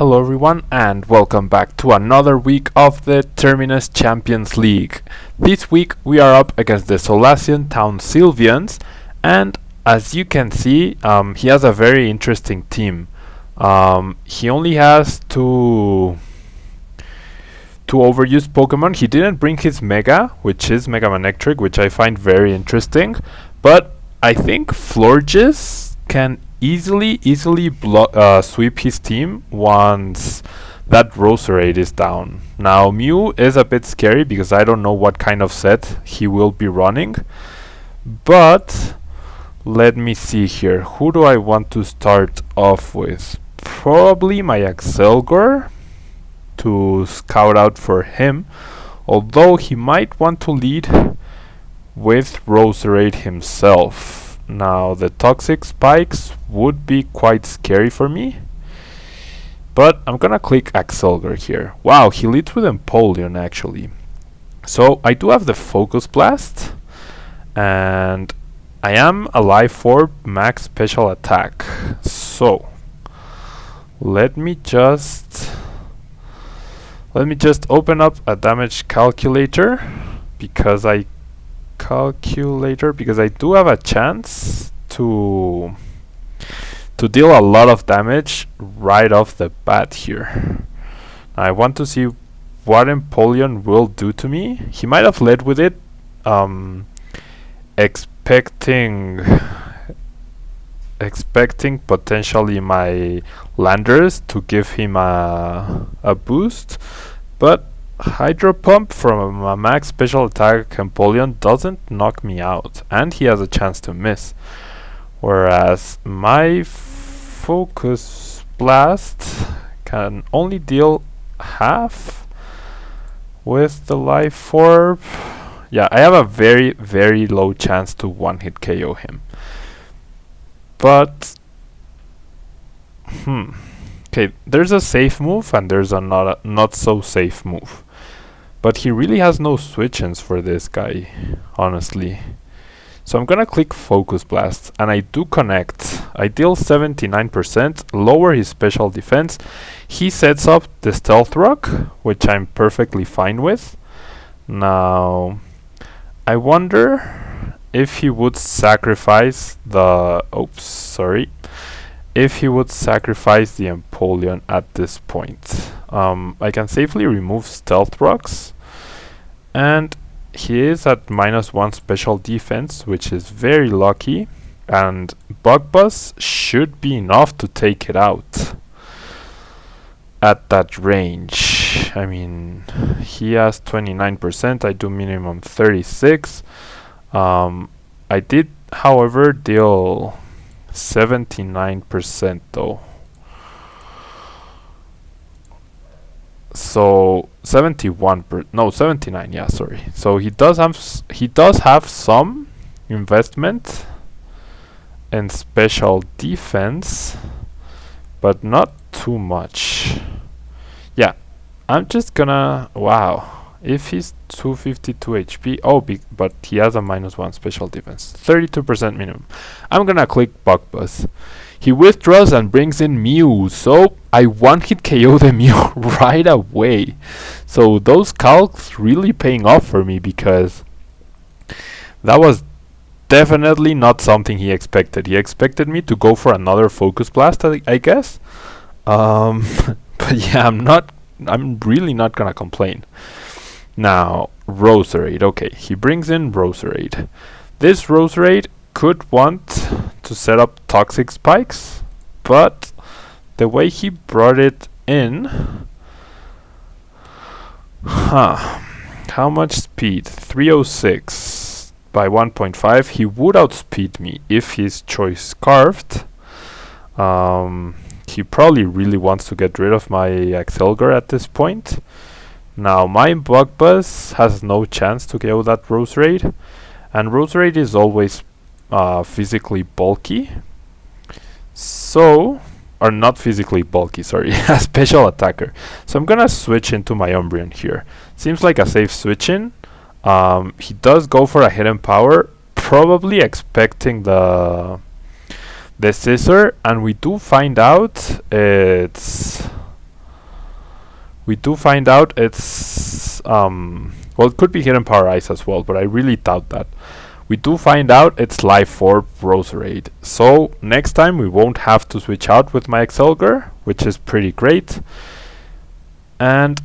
Hello everyone and welcome back to another week of the Terminus Champions League. This week we are up against the Solaceon Town Sylveons, and as you can see he has a very interesting team. He only has two overused Pokemon. He didn't bring his Mega, which is Mega Manectric, which I find very interesting, but I think Florges can easily sweep his team once that Roserade is down. Now Mew is a bit scary because I don't know what kind of set he will be running, but let me see here. Who do I want to start off with? Probably my Axelgor to scout out for him, although he might want to lead with Roserade himself. Now the toxic spikes would be quite scary for me, but I'm gonna click Axelgor here. Wow, he leads with Empoleon actually. So I do have the Focus Blast, and I am a Life Orb max special attack. So let me just open up a damage calculator because I do have a chance to deal a lot of damage right off the bat here. I want to see what Empoleon will do to me. He might have led with it expecting potentially my Landorus to give him a boost, but Hydro Pump from a max special attack Empoleon doesn't knock me out, and he has a chance to miss. Whereas my Focus Blast can only deal half with the Life Orb. Yeah, I have a very, very low chance to one-hit KO him. But okay, there's a safe move and there's a not so safe move. But he really has no switch-ins for this guy, honestly. So I'm gonna click Focus Blast, and I do connect. I deal 79%, lower his special defense. He sets up the Stealth Rock, which I'm perfectly fine with. Now, I wonder if he would sacrifice the... if he would sacrifice the Empoleon at this point. I can safely remove Stealth Rocks, and he is at -1 special defense, which is very lucky, and Bug Buzz should be enough to take it out at that range. I mean, he has 29%, I do minimum 36. I did, however, deal 79% though. So 79, yeah, sorry. So he does have some investment in special defense, but not too much. Yeah, I'm just gonna... wow, if he's 252 HP, but he has a -1 special defense, 32% minimum. I'm gonna click Bug Buzz. He withdraws and brings in Mew, so I one-hit KO the Mew right away. So those calcs really paying off for me, because that was definitely not something he expected. He expected me to go for another Focus Blast, I guess. But yeah, I'm really not gonna complain. Now, Roserade. Okay, he brings in Roserade. This Roserade could want to set up toxic spikes, but the way he brought it in... how much speed? 306 by 1.5. He would outspeed me if his choice carved. He probably really wants to get rid of my Axelgor at this point. Now my Bug Buzz has no chance to KO that Roserade, and Roserade is always physically bulky. So, or not physically bulky, sorry, a special attacker. So I'm gonna switch into my Umbreon here. Seems like a safe switch-in. He does go for a hidden power, probably expecting the scissor, and we do find out it's we do find out it's well, it could be Hidden Power Ice as well, but I really doubt that. We do find out it's Life Orb Roserade. So next time we won't have to switch out with my Excelgar, which is pretty great. And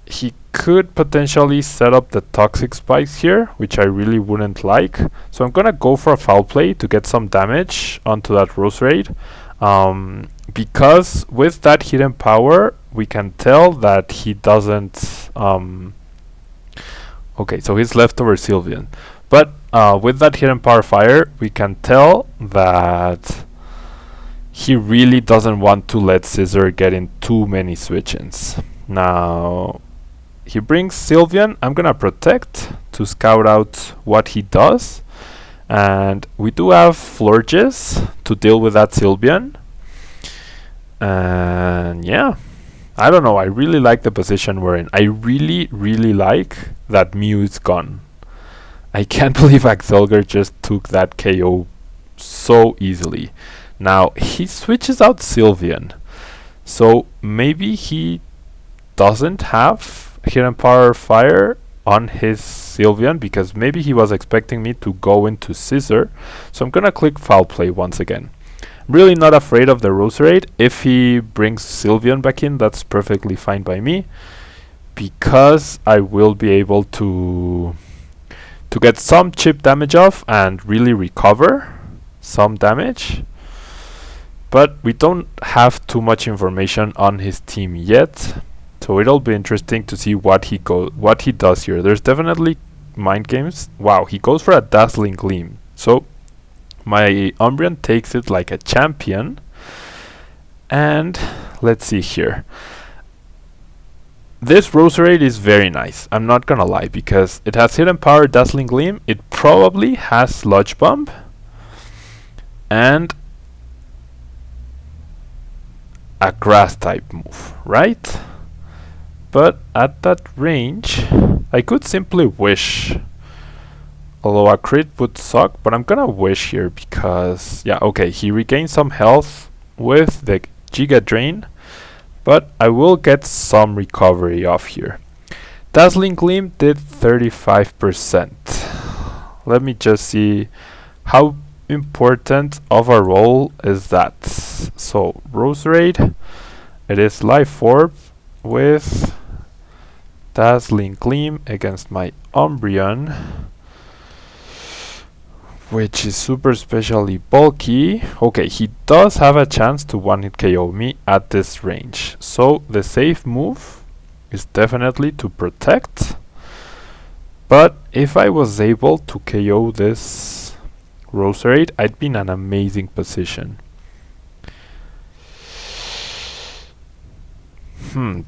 he could potentially set up the Toxic Spikes here, which I really wouldn't like. So I'm gonna go for a Foul Play to get some damage onto that Roserade. Because with that Hidden Power, we can tell that he doesn't... okay, so he's leftover Sylveon. But with that Hidden Power Fire, we can tell that he really doesn't want to let Scizor get in too many switch-ins. Now, he brings Sylveon. I'm gonna Protect to scout out what he does. And we do have Florges to deal with that Sylveon. And yeah, I don't know, I really like the position we're in. I really like that Mew is gone. I can't believe Excelgar just took that KO so easily. Now, he switches out Sylveon. So maybe he doesn't have Hidden Power Fire on his Sylveon, because maybe he was expecting me to go into Scizor. So I'm gonna click Foul Play once again. Really not afraid of the Roserade. If he brings Sylveon back in, that's perfectly fine by me, because I will be able to get some chip damage off and really recover some damage. But we don't have too much information on his team yet, so it'll be interesting to see what he does here. There's definitely mind games. Wow, he goes for a Dazzling Gleam. So my Umbreon takes it like a champion. And let's see here. This Roserade is very nice, I'm not gonna lie, because it has Hidden Power, Dazzling Gleam, it probably has Sludge Bomb, and a Grass type move, right? But at that range, I could simply Wish. Although a crit would suck, but I'm gonna Wish here because, yeah, okay, he regains some health with the Giga Drain, but I will get some recovery off here. Dazzling Gleam did 35%. Let me just see how important of a role is that. So, Roserade, it is Life Orb with Dazzling Gleam against my Umbreon, which is super specially bulky. Okay, he does have a chance to one-hit KO me at this range. So the safe move is definitely to Protect. But if I was able to KO this Roserade, I'd be in an amazing position.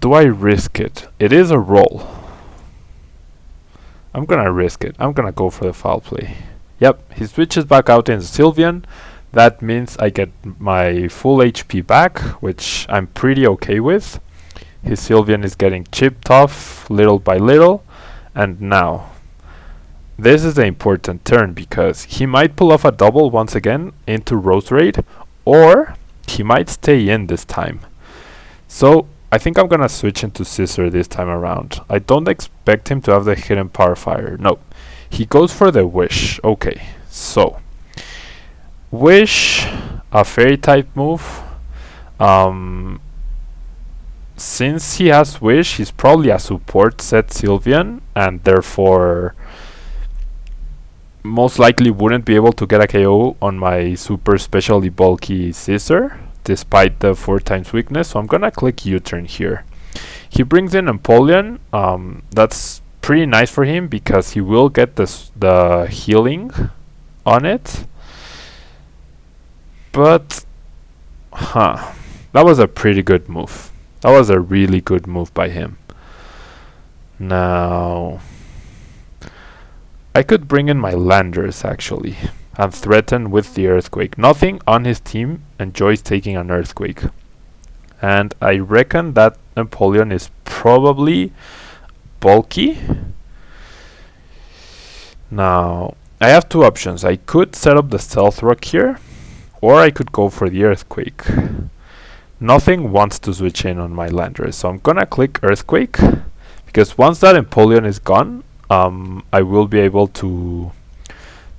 Do I risk it? It is a roll. I'm gonna risk it. I'm gonna go for the Foul Play. Yep, he switches back out into Sylveon. That means I get my full HP back, which I'm pretty okay with. His Sylveon is getting chipped off little by little. And now, this is the important turn, because he might pull off a double once again into Roserade, or he might stay in this time. So I think I'm gonna switch into Scizor this time around. I don't expect him to have the Hidden Power Fire. No. He goes for the Wish. Okay, so Wish, a Fairy type move. Since he has Wish, he's probably a support set Sylveon, and therefore most likely wouldn't be able to get a KO on my super specially bulky Scizor, despite the 4x weakness. So I'm gonna click U-turn here. He brings in Empoleon. That's pretty nice for him because he will get the healing on it. But that was a pretty good move. That was a really good move by him. Now I could bring in my Landorus actually and threaten with the Earthquake. Nothing on his team enjoys taking an Earthquake, and I reckon that Empoleon is probably bulky. Now I have two options. I could set up the Stealth Rock here, or I could go for the Earthquake. nothing wants to switch in on my Landorus. So I'm gonna click Earthquake, because once that Empoleon is gone, I will be able to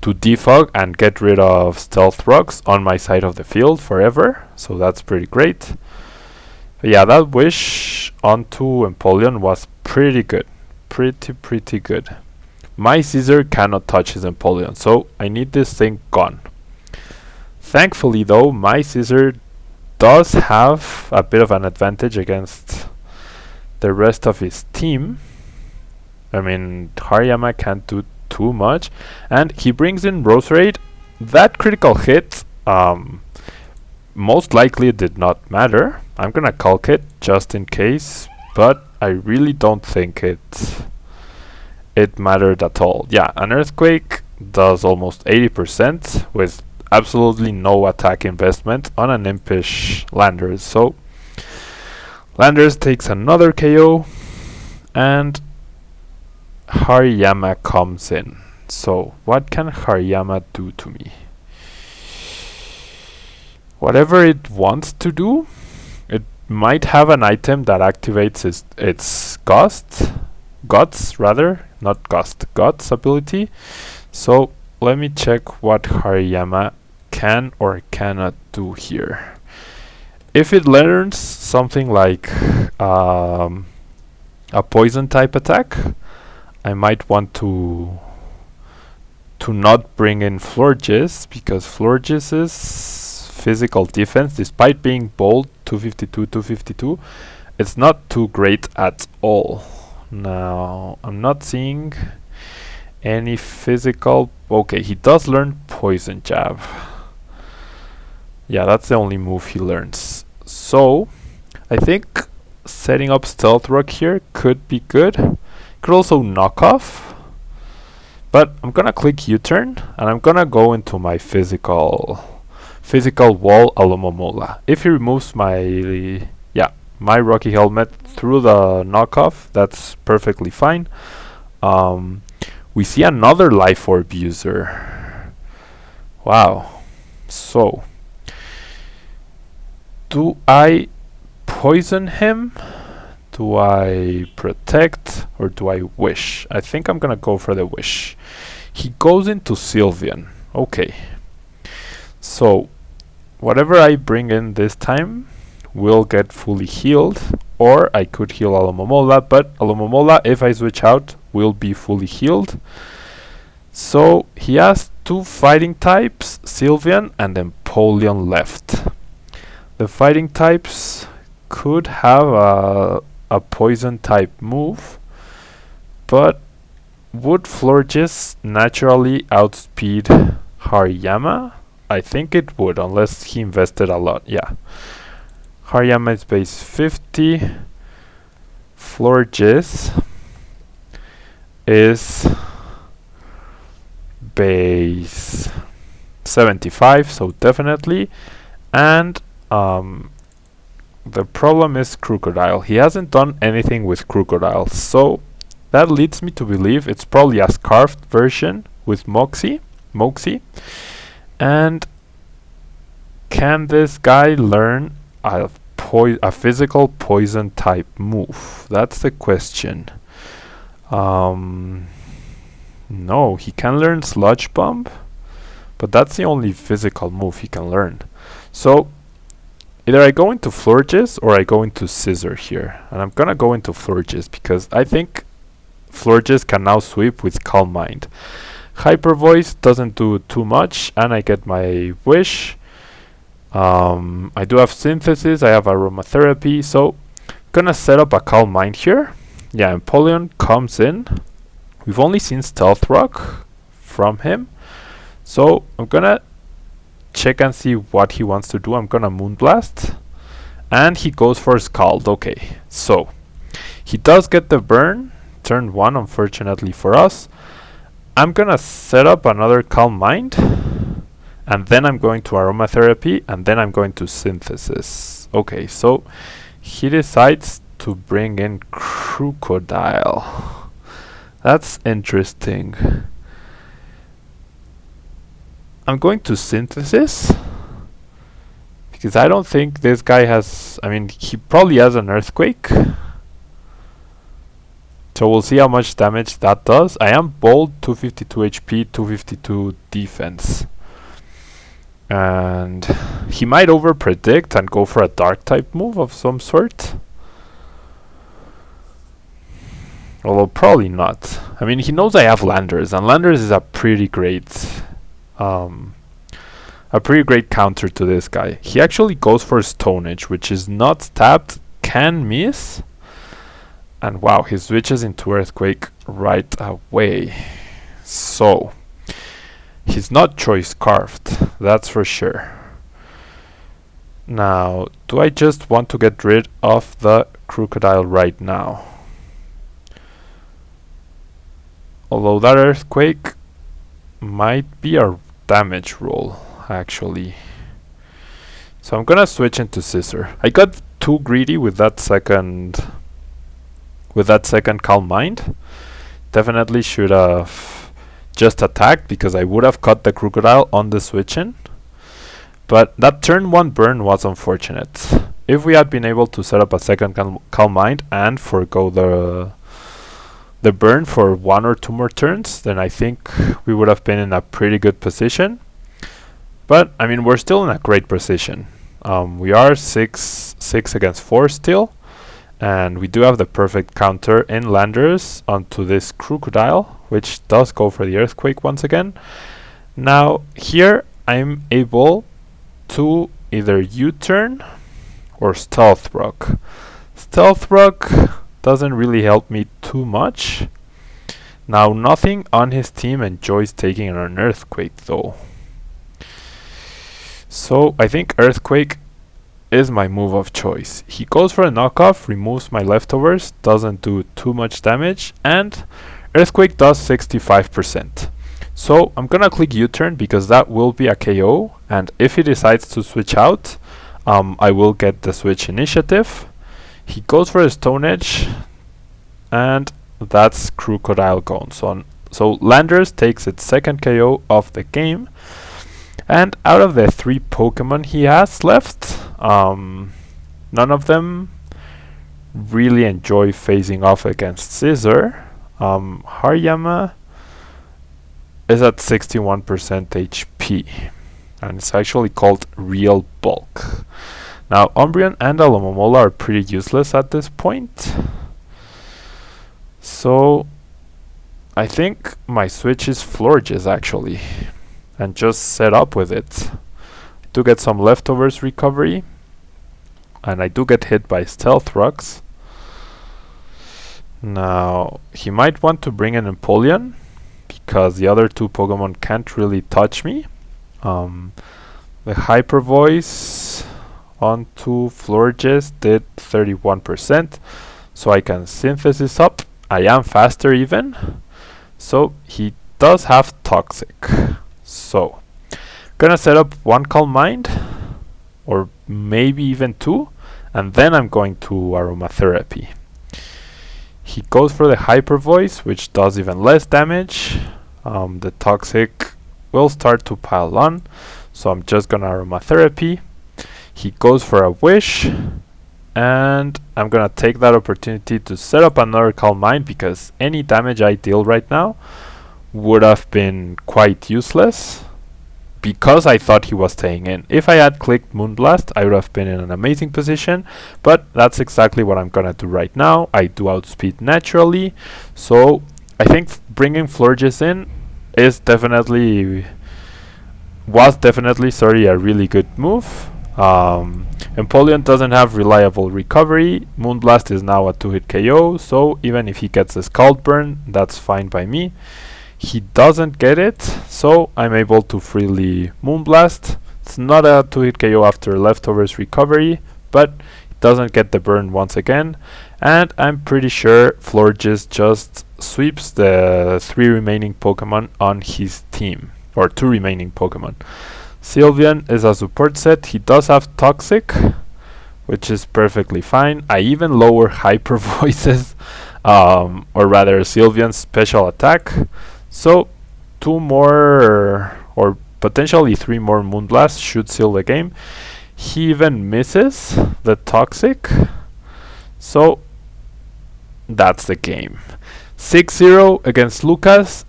defog and get rid of Stealth Rocks on my side of the field forever. So that's pretty great. But yeah, that wish onto Empoleon was pretty good. Pretty good. My Scissor cannot touch his Empoleon, so I need this thing gone. Thankfully though, my Scissor does have a bit of an advantage against the rest of his team. I mean, Hariyama can't do too much, and he brings in Roserade. That critical hit most likely did not matter. I'm gonna calc it just in case, but I really don't think it mattered at all. Yeah, an Earthquake does almost 80% with absolutely no attack investment on an impish Landorus. So Landorus takes another KO and Hariyama comes in. So what can Hariyama do to me? Whatever it wants to do. It might have an item that activates its Guts rather, not Gust, Guts ability. So let me check what Hariyama can or cannot do here. If it learns something like a poison type attack, I might want to not bring in Florges, because Florges' physical defense, despite being bold 252, it's not too great at all. Now, I'm not seeing any physical. Okay, he does learn Poison Jab. Yeah, that's the only move he learns. So, I think setting up Stealth Rock here could be good. Could also knock off. But I'm gonna click U-turn and I'm gonna go into my physical wall Alomomola. If he removes my Rocky Helmet through the knockoff, that's perfectly fine. We see another Life Orb user. Wow. So, do I poison him? Do I protect or do I wish? I think I'm gonna go for the wish. He goes into Sylveon. Okay. So, whatever I bring in this time will get fully healed, or I could heal Alomomola, but Alomomola, if I switch out, will be fully healed. So, he has two fighting types, Sylveon and Empoleon left. The fighting types could have a poison type move, but would Florges naturally outspeed Hariyama? I think it would, unless he invested a lot. Yeah. Hariyama is base 50. Florges is base 75, so definitely. And the problem is Crocodile. He hasn't done anything with Crocodile, so that leads me to believe it's probably a scarfed version with Moxie. And can this guy learn a physical poison type move? That's the question. No, he can learn Sludge Bomb, but that's the only physical move he can learn. So either I go into Florges or I go into Scissor here. And I'm gonna go into Florges because I think Florges can now sweep with Calm Mind. Hyper Voice doesn't do too much, and I get my wish. I do have Synthesis, I have Aromatherapy, so I'm gonna set up a Calm Mind here. Yeah, Empoleon comes in. We've only seen Stealth Rock from him, so I'm gonna check and see what he wants to do. I'm gonna Moonblast, and he goes for Scald. Okay, so he does get the burn, turn 1, unfortunately for us. I'm gonna set up another Calm Mind, and then I'm going to Aromatherapy, and then I'm going to Synthesis. Okay, so he decides to bring in Crocodile. That's interesting. I'm going to Synthesis Because I don't think this guy has... I mean, he probably has an Earthquake. So we'll see how much damage that does. I am bold, 252 HP, 252 defense. And he might over-predict and go for a Dark-type move of some sort. Although probably not. I mean, he knows I have Landorus, and Landorus is a pretty great counter to this guy. He actually goes for Stone Edge, which is not tapped, can miss. And wow, he switches into Earthquake right away. So, he's not choice carved, that's for sure. Now, do I just want to get rid of the Crocodile right now? Although that Earthquake might be a damage roll, actually. So I'm gonna switch into Scissor. I got too greedy with that second Calm Mind. Definitely should have just attacked, because I would have cut the Crocodile on the switch in. But that turn 1 burn was unfortunate. If we had been able to set up a second Calm Mind and forgo the burn for 1 or 2 more turns, then I think we would have been in a pretty good position. But I mean, we're still in a great position. We are 6 against 4 still, and we do have the perfect counter in Landorus onto this Crocodile, which does go for the Earthquake once again. Now here I'm able to either U-turn or Stealth Rock. Stealth Rock doesn't really help me too much. Now nothing on his team enjoys taking an Earthquake though. So I think Earthquake is my move of choice. He goes for a knockoff, removes my leftovers, doesn't do too much damage, and Earthquake does 65%. So I'm gonna click U-turn because that will be a KO, and if he decides to switch out, I will get the switch initiative. He goes for a Stone Edge, and that's Crocodile gone. So Landorus takes its second KO of the game, and out of the 3 Pokemon he has left, none of them really enjoy facing off against Scissor. Hariyama is at 61% HP, and it's actually called Real Bulk. Now, Umbreon and Alomomola are pretty useless at this point. So, I think my switch is Florges actually, and just set up with it. I do get some leftovers recovery, and I do get hit by Stealth Rocks. Now, he might want to bring in Empoleon, because the other 2 Pokemon can't really touch me. The Hyper Voice onto Florges did 31%, so I can Synthesis up. I am faster even, so he does have Toxic. So, gonna set up 1 Calm Mind, or maybe even 2, and then I'm going to Aromatherapy. He goes for the Hyper Voice, which does even less damage. The Toxic will start to pile on, so I'm just gonna Aromatherapy. He goes for a Wish, and I'm gonna take that opportunity to set up another Calm Mind, because any damage I deal right now would have been quite useless, because I thought he was staying in. If I had clicked Moonblast, I would have been in an amazing position, but that's exactly what I'm gonna do right now. I do outspeed naturally, so I think bringing Florges in was definitely a really good move. Empoleon doesn't have reliable recovery. Moonblast is now a 2-hit KO, so even if he gets a Scald Burn, that's fine by me. He doesn't get it, so I'm able to freely Moonblast. It's not a 2-hit KO after leftovers recovery, but it doesn't get the burn once again, and I'm pretty sure Florges just sweeps the 3 remaining Pokemon on his team, or 2 remaining Pokemon. Sylveon is a support set. He does have Toxic, which is perfectly fine. I even lower Hyper Voices, or rather Sylveon's special attack. So 2 more, or potentially 3 more Moonblasts should seal the game. He even misses the Toxic. So that's the game. 6-0 against Lucas.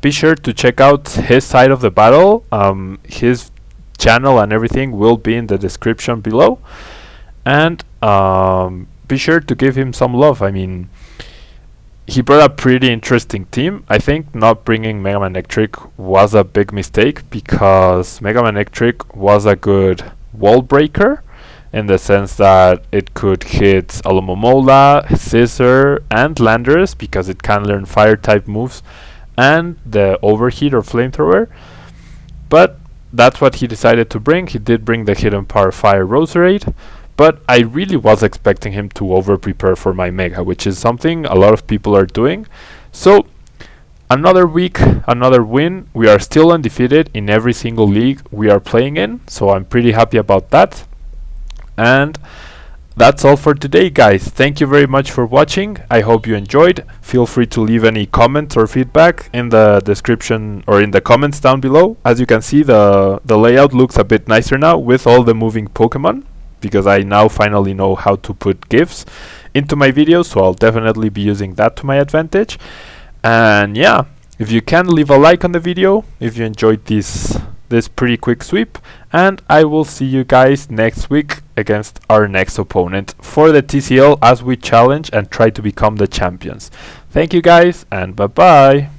Be sure to check out his side of the battle. His channel and everything will be in the description below. And be sure to give him some love. I mean, he brought a pretty interesting team. I think not bringing Mega Man Electric was a big mistake, because Mega Man Electric was a good wall breaker, in the sense that it could hit Alomomola, Scissor, and Landorus, because it can learn fire type moves and the overheat or flamethrower. But that's what he decided to bring. He did bring the Hidden Power Fire Roserade, but I really was expecting him to over prepare for my Mega, which is something a lot of people are doing. So another week, another win. We are still undefeated in every single league we are playing in, so I'm pretty happy about that. And that's all for today, guys. Thank you very much for watching. I hope you enjoyed. Feel free to leave any comments or feedback in the description or in the comments down below. As you can see, the layout looks a bit nicer now with all the moving Pokemon, because I now finally know how to put GIFs into my videos, so I'll definitely be using that to my advantage. And yeah, if you can, leave a like on the video if you enjoyed this pretty quick sweep, and I will see you guys next week against our next opponent for the TCL, as we challenge and try to become the champions. Thank you guys, and bye bye.